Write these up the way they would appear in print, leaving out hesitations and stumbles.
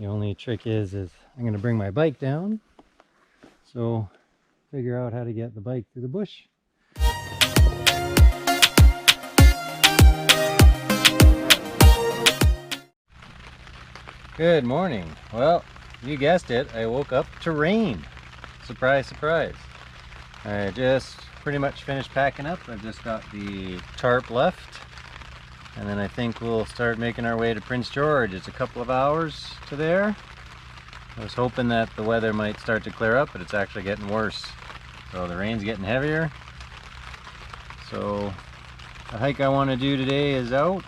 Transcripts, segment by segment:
The only trick is I'm going to bring my bike down, so figure out how to get the bike through the bush. Good morning. Well, you guessed it, I woke up to rain. Surprise, surprise. I just pretty much finished packing up. I've just got the tarp left, and then I think we'll start making our way to Prince George. It's a couple of hours to there. I was hoping that the weather might start to clear up, but it's actually getting worse. So the rain's getting heavier. So the hike I want to do today is out.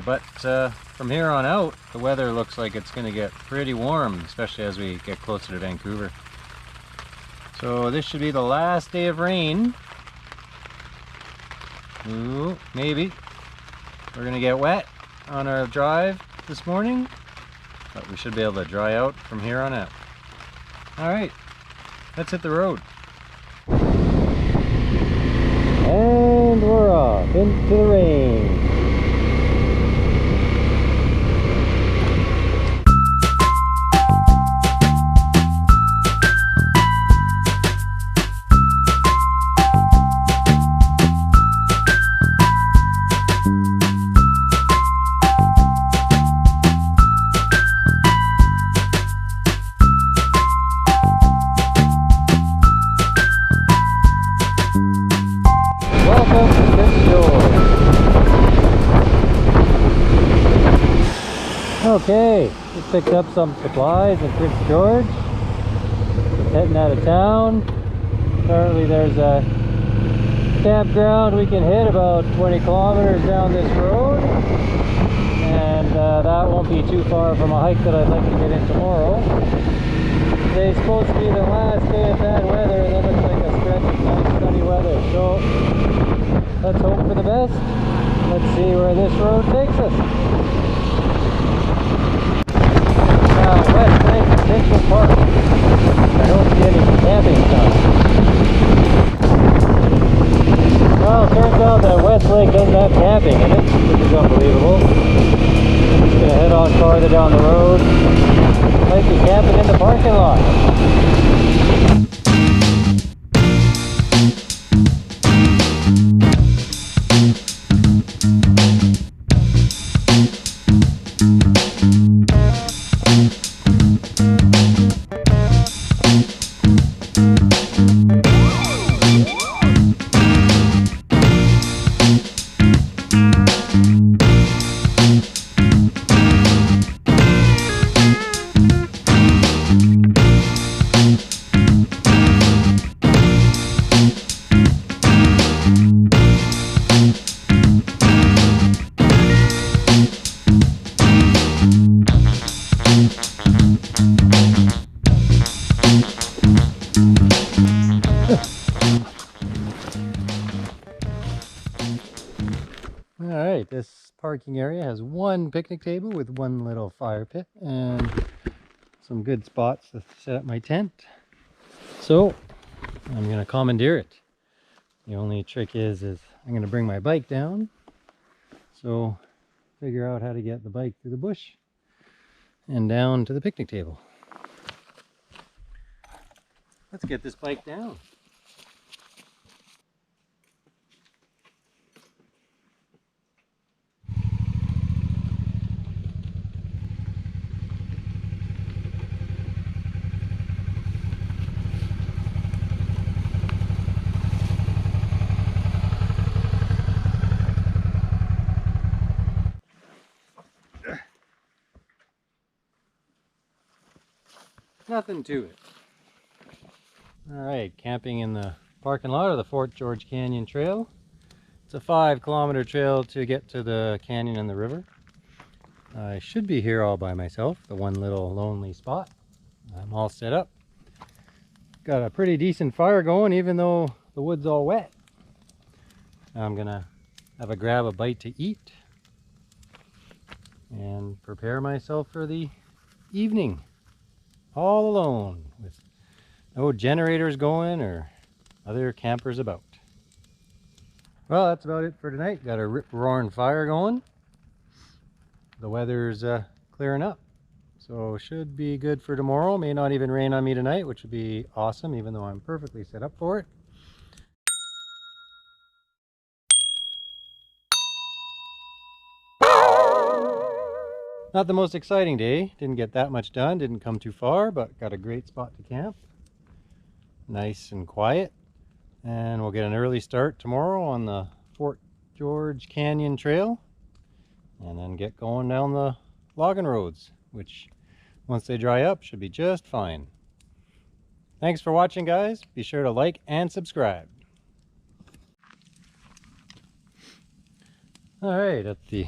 But from here on out, the weather looks like it's going to get pretty warm, especially as we get closer to Vancouver. So this should be the last day of rain. Ooh, maybe. We're going to get wet on our drive this morning, but we should be able to dry out from here on out. Alright, let's hit the road. And we're off into the rain. Okay, just picked up some supplies in Prince George. Just heading out of town. Currently there's a campground we can hit about 20 kilometers down this road. And that won't be too far from a hike that I'd like to get in tomorrow. Today's supposed to be the last day of bad weather, and that looks like a stretch of nice sunny weather. So let's hope for the best. Let's see where this road takes us. West Lake Central Park. I don't see any camping stuff. Well, it turns out that West Lake doesn't have camping in it, which is unbelievable. I'm just going to head on farther down the road. Might be camping in the parking lot. Alright, this parking area has one picnic table with one little fire pit and some good spots to set up my tent. So I'm going to commandeer it. The only trick is I'm going to bring my bike down, so figure out how to get the bike through the bush and down to the picnic table. Let's get this bike down. Nothing to it. Alright, camping in the parking lot of the Fort George Canyon Trail. It's a 5-kilometer trail to get to the canyon and the river. I should be here all by myself, the one little lonely spot. I'm all set up. Got a pretty decent fire going even though the wood's all wet. I'm gonna grab a bite to eat and prepare myself for the evening. All alone with no generators going or other campers about. Well, that's about it for tonight. Got a rip-roaring fire going. The weather's clearing up. So should be good for tomorrow. May not even rain on me tonight, which would be awesome, even though I'm perfectly set up for it. Not the most exciting day. Didn't get that much done. Didn't come too far, but got a great spot to camp. Nice and quiet. And we'll get an early start tomorrow on the Fort George Canyon Trail. And then get going down the logging roads, which once they dry up should be just fine. Thanks for watching, guys. Be sure to like and subscribe. All right, at the